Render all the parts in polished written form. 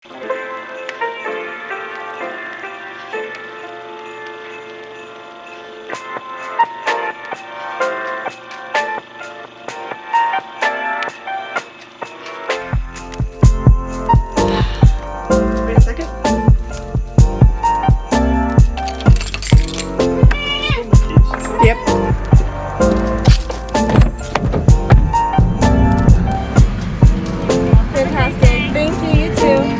Wait a second. Yep. Fantastic. Thank you, you too.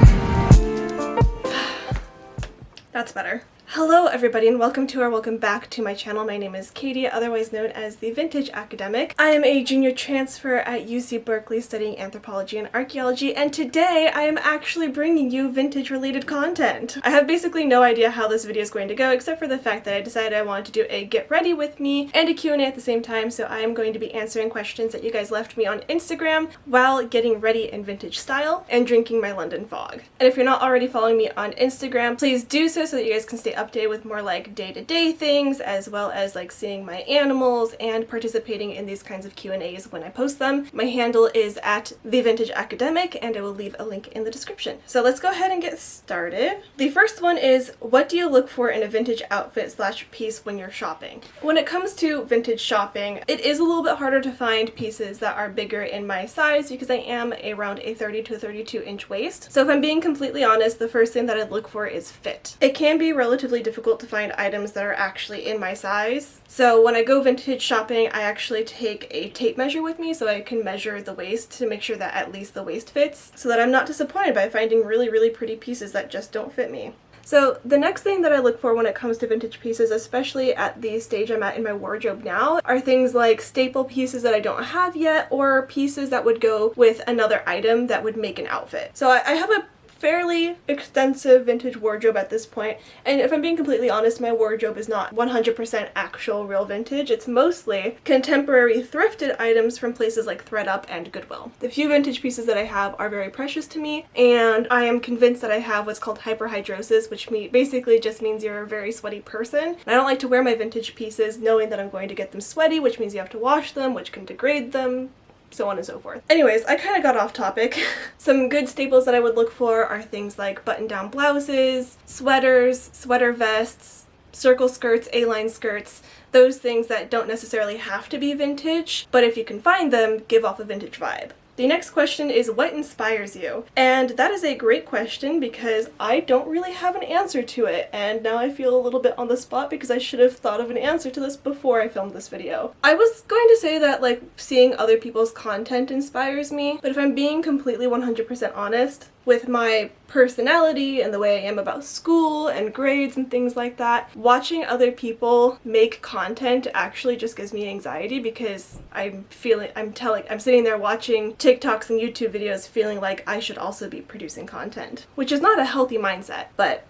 That's better. Hello everybody and welcome back to my channel. My name is Katie, otherwise known as the Vintage Academic. I am a junior transfer at UC Berkeley studying anthropology and archaeology, and today I am actually bringing you vintage related content. I have basically no idea how this video is going to go except for the fact that I decided I wanted to do a get ready with me and a Q&A at the same time, so I am going to be answering questions that you guys left me on Instagram while getting ready in vintage style and drinking my London fog. And if you're not already following me on Instagram, please do so that you guys can stay updated with more like day-to-day things, as well as like seeing my animals and participating in these kinds of Q&As when I post them. My handle is at The Vintage Academic, and I will leave a link in the description. So let's go ahead and get started. The first one is, what do you look for in a vintage outfit / piece when you're shopping? When it comes to vintage shopping, it is a little bit harder to find pieces that are bigger in my size because I am around a 30 to 32 inch waist. So if I'm being completely honest, the first thing that I look for is fit. It can be relatively difficult to find items that are actually in my size. So when I go vintage shopping, I actually take a tape measure with me so I can measure the waist to make sure that at least the waist fits, so that I'm not disappointed by finding really pretty pieces that just don't fit me. So the next thing that I look for when it comes to vintage pieces, especially at the stage I'm at in my wardrobe now, are things like staple pieces that I don't have yet, or pieces that would go with another item that would make an outfit. So I have a fairly extensive vintage wardrobe at this point, and if I'm being completely honest, my wardrobe is not 100% actual real vintage. It's mostly contemporary thrifted items from places like ThredUp and Goodwill. The few vintage pieces that I have are very precious to me, and I am convinced that I have what's called hyperhidrosis, which basically just means you're a very sweaty person. And I don't like to wear my vintage pieces knowing that I'm going to get them sweaty, which means you have to wash them, which can degrade them, so on and so forth. Anyways, I kind of got off topic. Some good staples that I would look for are things like button-down blouses, sweaters, sweater vests, circle skirts, A-line skirts, those things that don't necessarily have to be vintage, but if you can find them, give off a vintage vibe. The next question is, what inspires you? And that is a great question because I don't really have an answer to it, and now I feel a little bit on the spot because I should have thought of an answer to this before I filmed this video. I was going to say that like seeing other people's content inspires me, but if I'm being completely 100% honest, with my personality and the way I am about school and grades and things like that, watching other people make content actually just gives me anxiety because I'm sitting there watching TikToks and YouTube videos feeling like I should also be producing content, which is not a healthy mindset, but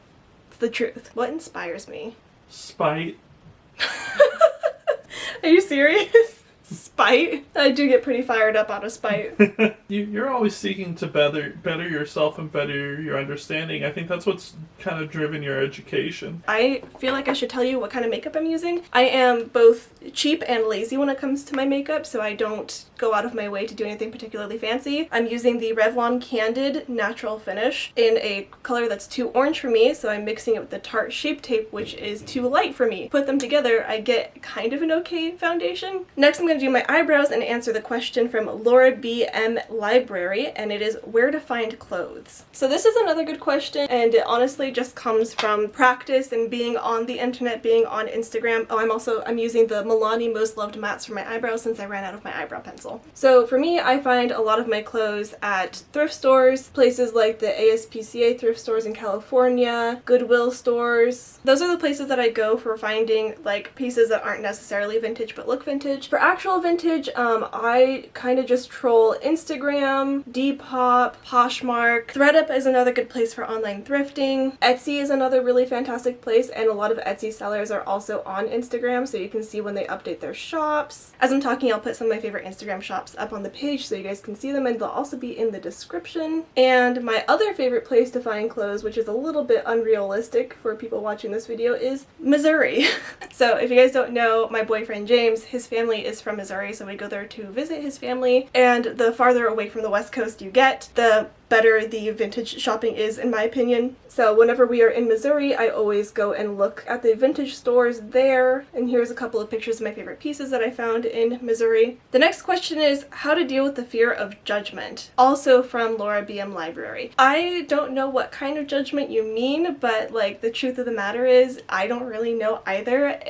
it's the truth. What inspires me? Spite. Are you serious? Spite? I do get pretty fired up out of spite. You're always seeking to better yourself and better your understanding. I think that's what's kind of driven your education. I feel like I should tell you what kind of makeup I'm using. I am both cheap and lazy when it comes to my makeup, so I don't go out of my way to do anything particularly fancy. I'm using the Revlon Candid Natural Finish in a color that's too orange for me, so I'm mixing it with the Tarte Shape Tape, which is too light for me. Put them together, I get kind of an okay foundation. Next, I'm going to do my eyebrows and answer the question from Laura B.M. Library, and it is, where to find clothes? So this is another good question, and it honestly just comes from practice and being on the internet, being on Instagram. Oh, I'm using the Milani Most Loved Mats for my eyebrows since I ran out of my eyebrow pencil. So for me, I find a lot of my clothes at thrift stores, places like the ASPCA thrift stores in California, Goodwill stores. Those are the places that I go for finding like pieces that aren't necessarily vintage but look vintage. For actual vintage, I kind of just troll Instagram, Depop, Poshmark. ThredUp is another good place for online thrifting. Etsy is another really fantastic place, and a lot of Etsy sellers are also on Instagram, so you can see when they update their shops. As I'm talking, I'll put some of my favorite Instagram shops up on the page so you guys can see them, and they'll also be in the description. And my other favorite place to find clothes, which is a little bit unrealistic for people watching this video, is Missouri. So if you guys don't know, my boyfriend James, his family is from Missouri, so we go there to visit his family, and the farther away from the West Coast you get, the better the vintage shopping is, in my opinion. So whenever we are in Missouri, I always go and look at the vintage stores there. And here's a couple of pictures of my favorite pieces that I found in Missouri. The next question is how to deal with the fear of judgment. Also from Laura BM Library. I don't know what kind of judgment you mean, but like the truth of the matter is I don't really know either.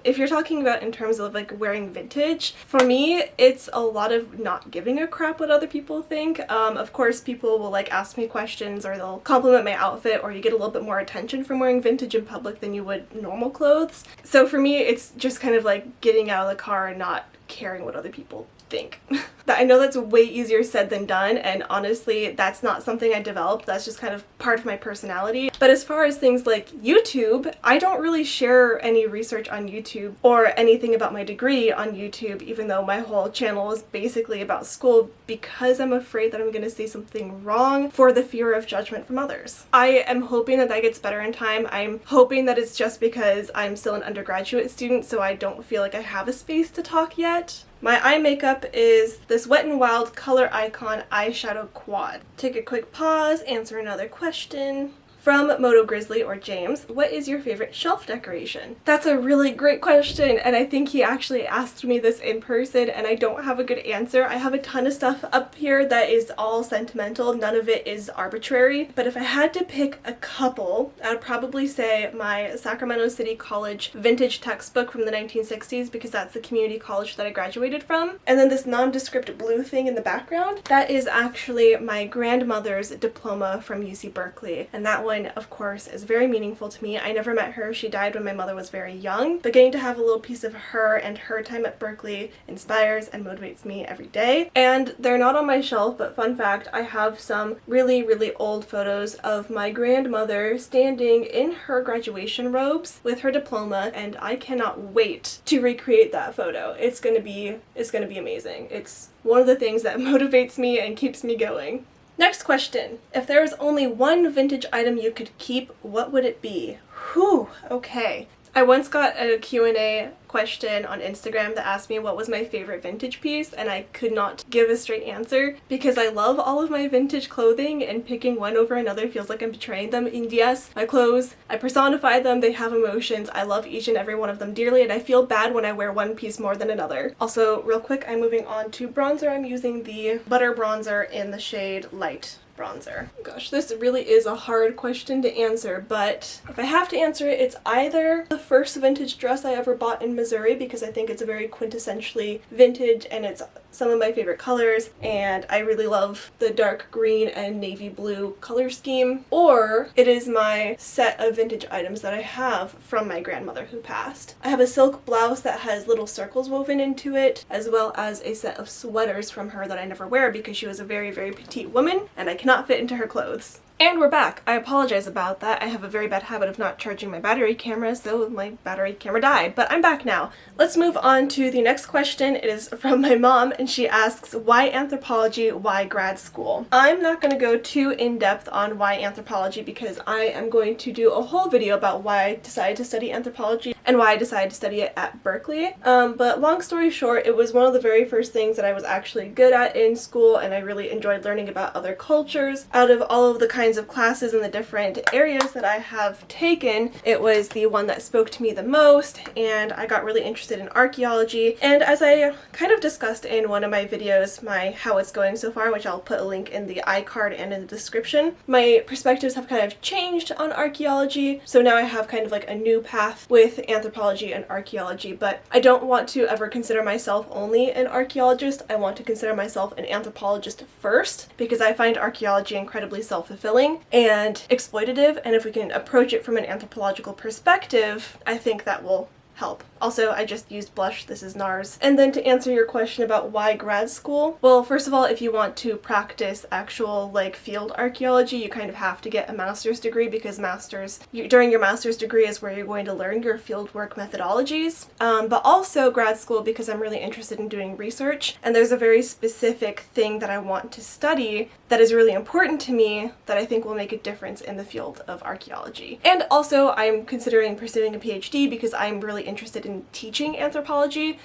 If you're talking about in terms of like wearing vintage, for me it's a lot of not giving a crap what other people think. Of course people will like ask me questions or they'll compliment my outfit, or you get a little bit more attention from wearing vintage in public than you would normal clothes. So for me it's just kind of like getting out of the car and not caring what other people think. I know that's way easier said than done, and honestly that's not something I developed, that's just kind of part of my personality. But as far as things like YouTube, I don't really share any research on YouTube or anything about my degree on YouTube, even though my whole channel is basically about school, because I'm afraid that I'm going to say something wrong for the fear of judgment from others. I am hoping that that gets better in time. I'm hoping that it's just because I'm still an undergraduate student, so I don't feel like I have a space to talk yet. My eye makeup is this Wet n Wild Color Icon eyeshadow quad. Take a quick pause, answer another question. From Moto Grizzly or James, what is your favorite shelf decoration? That's a really great question, and I think he actually asked me this in person and I don't have a good answer. I have a ton of stuff up here that is all sentimental, none of it is arbitrary, but if I had to pick a couple, I would probably say my Sacramento City College vintage textbook from the 1960s, because that's the community college that I graduated from. And then this nondescript blue thing in the background, that is actually my grandmother's diploma from UC Berkeley, and that one of course is very meaningful to me. I never met her, she died when my mother was very young, but getting to have a little piece of her and her time at Berkeley inspires and motivates me every day. And they're not on my shelf, but fun fact, I have some really old photos of my grandmother standing in her graduation robes with her diploma, and I cannot wait to recreate that photo. It's gonna be amazing. It's one of the things that motivates me and keeps me going. Next question. If there was only one vintage item you could keep, what would it be? Whew, okay. I once got a Q&A question on Instagram that asked me what was my favorite vintage piece, and I could not give a straight answer because I love all of my vintage clothing and picking one over another feels like I'm betraying them. And yes, my clothes, I personify them, they have emotions, I love each and every one of them dearly, and I feel bad when I wear one piece more than another. Also, real quick, I'm moving on to bronzer. I'm using the Butter Bronzer in the shade Light Bronzer. Gosh, this really is a hard question to answer, but if I have to answer it, it's either the first vintage dress I ever bought in Missouri, because I think it's a very quintessentially vintage and it's some of my favorite colors, and I really love the dark green and navy blue color scheme, or it is my set of vintage items that I have from my grandmother who passed. I have a silk blouse that has little circles woven into it, as well as a set of sweaters from her that I never wear because she was a very petite woman and I cannot fit into her clothes. And we're back. I apologize about that. I have a very bad habit of not charging my battery camera, so my battery camera died, but I'm back now. Let's move on to the next question. It is from my mom, and she asks, why anthropology, why grad school? I'm not going to go too in-depth on why anthropology because I am going to do a whole video about why I decided to study anthropology and why I decided to study it at Berkeley. But long story short, it was one of the very first things that I was actually good at in school, and I really enjoyed learning about other cultures. Out of all of the kinds of classes in the different areas that I have taken, it was the one that spoke to me the most, and I got really interested in archaeology. And as I kind of discussed in one of my videos, my how it's going so far, which I'll put a link in the iCard and in the description, my perspectives have kind of changed on archaeology, so now I have kind of like a new path with anthropology and archaeology. But I don't want to ever consider myself only an archaeologist. I want to consider myself an anthropologist first, because I find archaeology incredibly self-fulfilling and exploitative, and if we can approach it from an anthropological perspective, I think that will help. Also, I just used blush, this is NARS. And then to answer your question about why grad school, well, first of all, if you want to practice actual like field archaeology, you kind of have to get a master's degree, because during your master's degree is where you're going to learn your fieldwork methodologies. But also grad school because I'm really interested in doing research, and there's a very specific thing that I want to study that is really important to me that I think will make a difference in the field of archaeology. And also I'm considering pursuing a PhD because I'm really interested in teaching anthropology.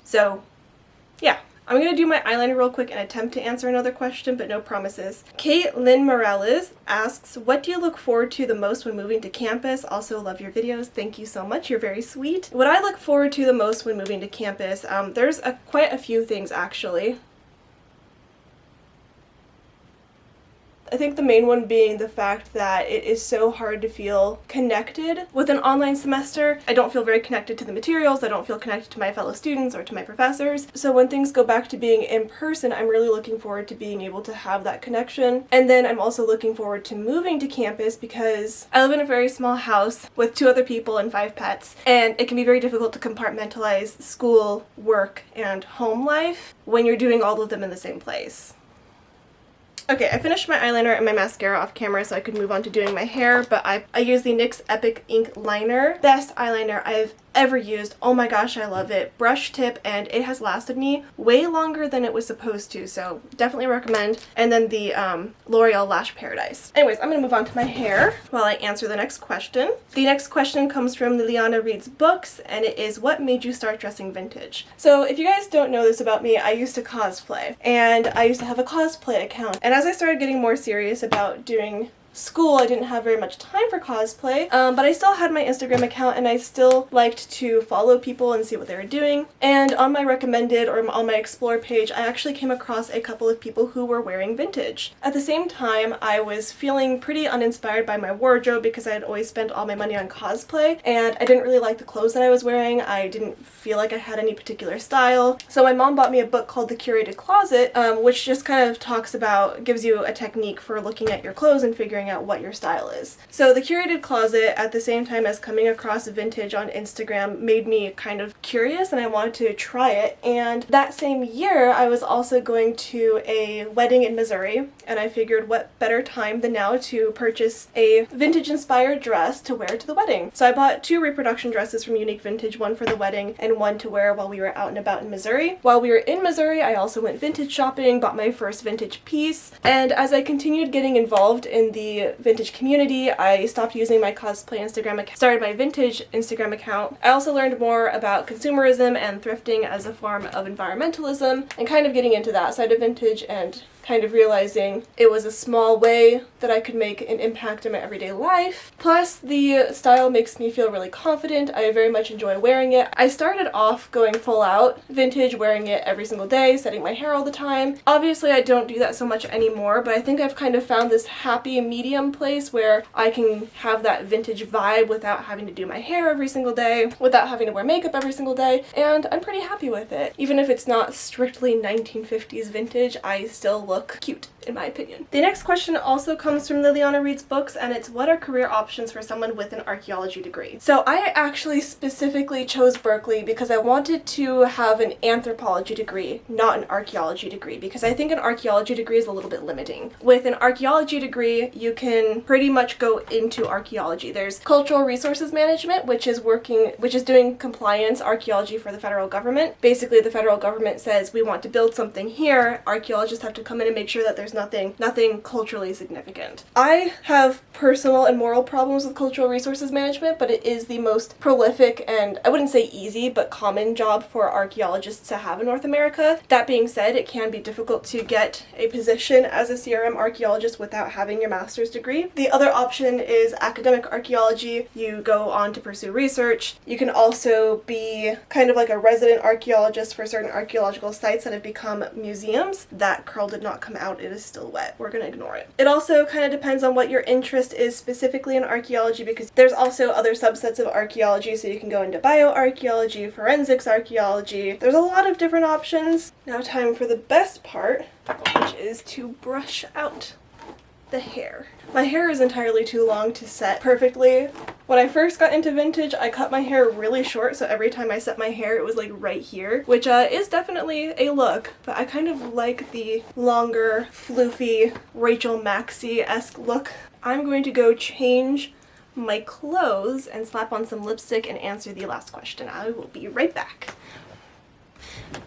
So yeah, I'm going to do my eyeliner real quick and attempt to answer another question, but no promises. Caitlin Morales asks, what do you look forward to the most when moving to campus? Also love your videos. Thank you so much. You're very sweet. What I look forward to the most when moving to campus, there's quite a few things actually. I think the main one being the fact that it is so hard to feel connected with an online semester. I don't feel very connected to the materials, I don't feel connected to my fellow students or to my professors. So when things go back to being in person, I'm really looking forward to being able to have that connection. And then I'm also looking forward to moving to campus because I live in a very small house with 2 other people and 5 pets, and it can be very difficult to compartmentalize school, work, and home life when you're doing all of them in the same place. Okay, I finished my eyeliner and my mascara off camera so I could move on to doing my hair, but I use the NYX Epic Ink Liner. Best eyeliner I've ever used. Oh my gosh, I love it. Brush tip, and it has lasted me way longer than it was supposed to, so definitely recommend. And then the L'Oreal Lash Paradise. Anyways, I'm gonna move on to my hair while I answer the next question. The next question comes from Liliana Reads Books, and it is, what made you start dressing vintage? So if you guys don't know this about me, I used to cosplay, and I used to have a cosplay account. And as I started getting more serious about doing school, I didn't have very much time for cosplay, but I still had my Instagram account and I still liked to follow people and see what they were doing. And on my recommended or on my explore page, I actually came across a couple of people who were wearing vintage. At the same time, I was feeling pretty uninspired by my wardrobe because I had always spent all my money on cosplay and I didn't really like the clothes that I was wearing. I didn't feel like I had any particular style. So my mom bought me a book called The Curated Closet, which just kind of gives you a technique for looking at your clothes and figuring out what your style is. So the Curated Closet, at the same time as coming across vintage on Instagram, made me kind of curious and I wanted to try it. And that same year I was also going to a wedding in Missouri, and I figured what better time than now to purchase a vintage inspired dress to wear to the wedding. So I bought 2 reproduction dresses from Unique Vintage, one for the wedding and one to wear while we were out and about in Missouri. While we were in Missouri, I also went vintage shopping, bought my first vintage piece, and as I continued getting involved in the vintage community, I stopped using my cosplay Instagram account, started my vintage Instagram account. I also learned more about consumerism and thrifting as a form of environmentalism and kind of getting into that side of vintage and kind of realizing it was a small way that I could make an impact in my everyday life. Plus, the style makes me feel really confident. I very much enjoy wearing it. I started off going full out vintage, wearing it every single day, setting my hair all the time. Obviously, I don't do that so much anymore, but I think I've kind of found this happy medium place where I can have that vintage vibe without having to do my hair every single day, without having to wear makeup every single day, and I'm pretty happy with it. Even if it's not strictly 1950s vintage, I still look cute, in my opinion. The next question also comes from Liliana Reads Books, and it's, what are career options for someone with an archaeology degree? So I actually specifically chose Berkeley because I wanted to have an anthropology degree, not an archaeology degree, because I think an archaeology degree is a little bit limiting. With an archaeology degree, you can pretty much go into archaeology. There's cultural resources management, which is doing compliance archaeology for the federal government. Basically, the federal government says, we want to build something here. Archaeologists have to come in and make sure that there's nothing culturally significant. I have personal and moral problems with cultural resources management, but it is the most prolific and, I wouldn't say easy, but common job for archaeologists to have in North America. That being said, it can be difficult to get a position as a CRM archaeologist without having your master's degree. The other option is academic archaeology. You go on to pursue research. You can also be kind of like a resident archaeologist for certain archaeological sites that have become museums. That curl did not come out. It is still wet. We're gonna ignore it. It also kind of depends on what your interest is specifically in archaeology, because there's also other subsets of archaeology, so you can go into bioarchaeology, forensics archaeology. There's a lot of different options. Now time for the best part, which is to brush out the hair. My hair is entirely too long to set perfectly. When I first got into vintage, I cut my hair really short, so every time I set my hair, it was like right here, which is definitely a look, but I kind of like the longer, floofy, Rachel Maxey-esque look. I'm going to go change my clothes and slap on some lipstick and answer the last question. I will be right back.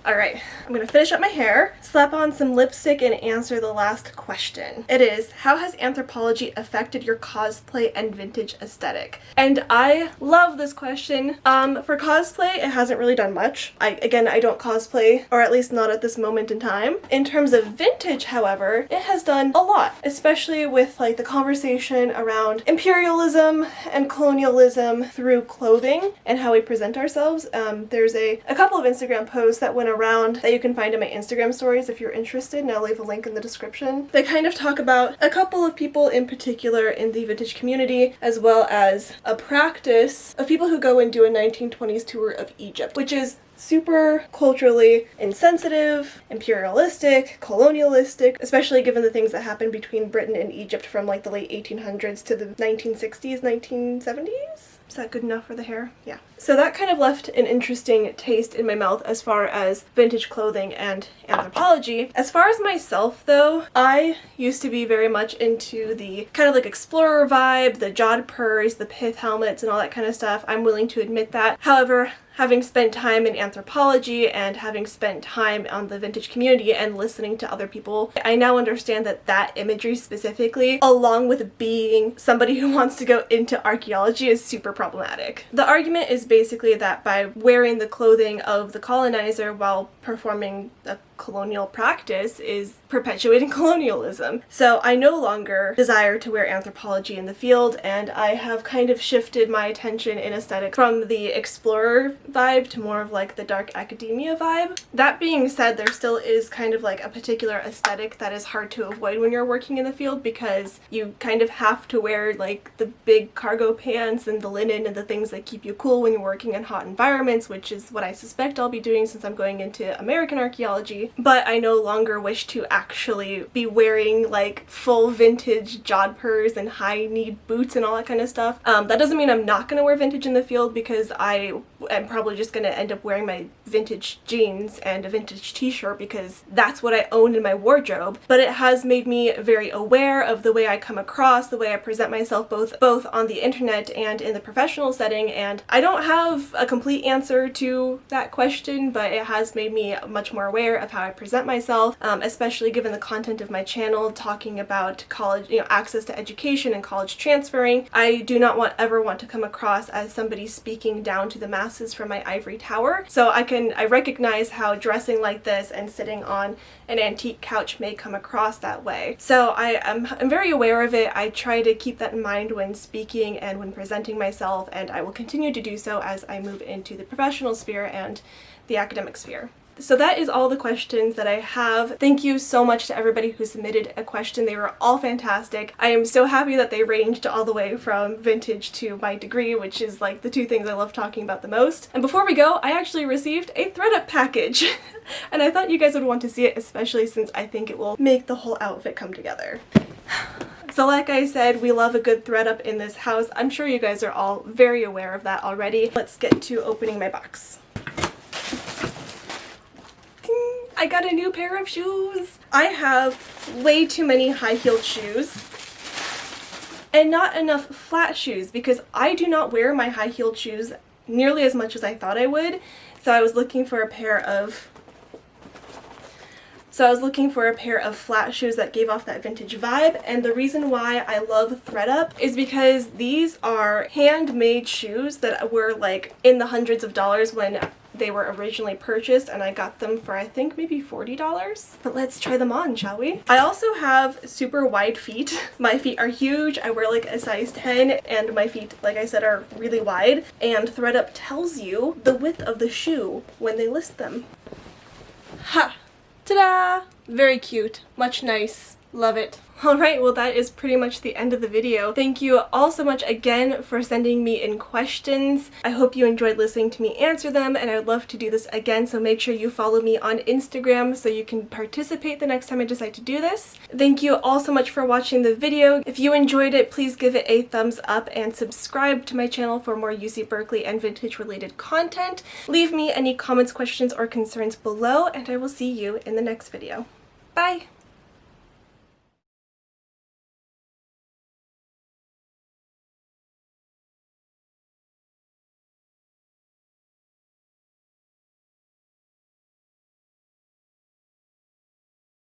Alright, I'm gonna finish up my hair, slap on some lipstick, and answer the last question. It is, how has anthropology affected your cosplay and vintage aesthetic? And I love this question. For cosplay, it hasn't really done much. I don't cosplay, or at least not at this moment in time. In terms of vintage, however, it has done a lot, especially with like the conversation around imperialism and colonialism through clothing and how we present ourselves. There's a couple of Instagram posts that went around that you can find in my Instagram stories if you're interested, and I'll leave a link in the description. They kind of talk about a couple of people in particular in the vintage community, as well as a practice of people who go and do a 1920s tour of Egypt, which is super culturally insensitive, imperialistic, colonialistic, especially given the things that happened between Britain and Egypt from like the late 1800s to the 1960s, 1970s? Is that good enough for the hair? Yeah. So that kind of left an interesting taste in my mouth as far as vintage clothing and anthropology. As far as myself though, I used to be very much into the kind of like explorer vibe, the jodhpurs, the pith helmets and all that kind of stuff. I'm willing to admit that. However, having spent time in anthropology and having spent time on the vintage community and listening to other people, I now understand that that imagery specifically, along with being somebody who wants to go into archaeology, is super problematic. The argument is basically that by wearing the clothing of the colonizer while performing a colonial practice is perpetuating colonialism. So I no longer desire to wear anthropology in the field, and I have kind of shifted my attention in aesthetic from the explorer vibe to more of like the dark academia vibe. That being said, there still is kind of like a particular aesthetic that is hard to avoid when you're working in the field, because you kind of have to wear like the big cargo pants and the linen and the things that keep you cool when you're working in hot environments, which is what I suspect I'll be doing since I'm going into American archaeology. But I no longer wish to actually be wearing like full vintage jodhpurs and high-kneed boots and all that kind of stuff. That doesn't mean I'm not going to wear vintage in the field, because I am probably just going to end up wearing my vintage jeans and a vintage t-shirt because that's what I own in my wardrobe. But it has made me very aware of the way I come across, the way I present myself both on the internet and in the professional setting, and I don't have a complete answer to that question, but it has made me much more aware of how I present myself, especially given the content of my channel talking about college, access to education and college transferring. I do not ever want to come across as somebody speaking down to the masses from my ivory tower. So I recognize how dressing like this and sitting on an antique couch may come across that way. So I'm very aware of it. I try to keep that in mind when speaking and when presenting myself, and I will continue to do so as I move into the professional sphere and the academic sphere. So that is all the questions that I have. Thank you so much to everybody who submitted a question. They were all fantastic. I am so happy that they ranged all the way from vintage to my degree, which is like the two things I love talking about the most. And before we go, I actually received a thread-up package. And I thought you guys would want to see it, especially since I think it will make the whole outfit come together. So like I said, we love a good thread up in this house. I'm sure you guys are all very aware of that already. Let's get to opening my box. I got a new pair of shoes. I have way too many high-heeled shoes and not enough flat shoes, because I do not wear my high-heeled shoes nearly as much as I thought I would. So I was looking for a pair of flat shoes that gave off that vintage vibe, and the reason why I love thread-up is because these are handmade shoes that were like in the hundreds of dollars when they were originally purchased, and I got them for I think maybe $40. But let's try them on, shall we? I also have super wide feet. My feet are huge. I wear like a size 10, and my feet, like I said, are really wide, and thread-up tells you the width of the shoe when they list them. Ha! Ta-da! Very cute. Much nice. Love it. Alright, well that is pretty much the end of the video. Thank you all so much again for sending me in questions. I hope you enjoyed listening to me answer them, and I'd love to do this again, so make sure you follow me on Instagram so you can participate the next time I decide to do this. Thank you all so much for watching the video. If you enjoyed it, please give it a thumbs up and subscribe to my channel for more UC Berkeley and vintage related content. Leave me any comments, questions, or concerns below, and I will see you in the next video. Bye!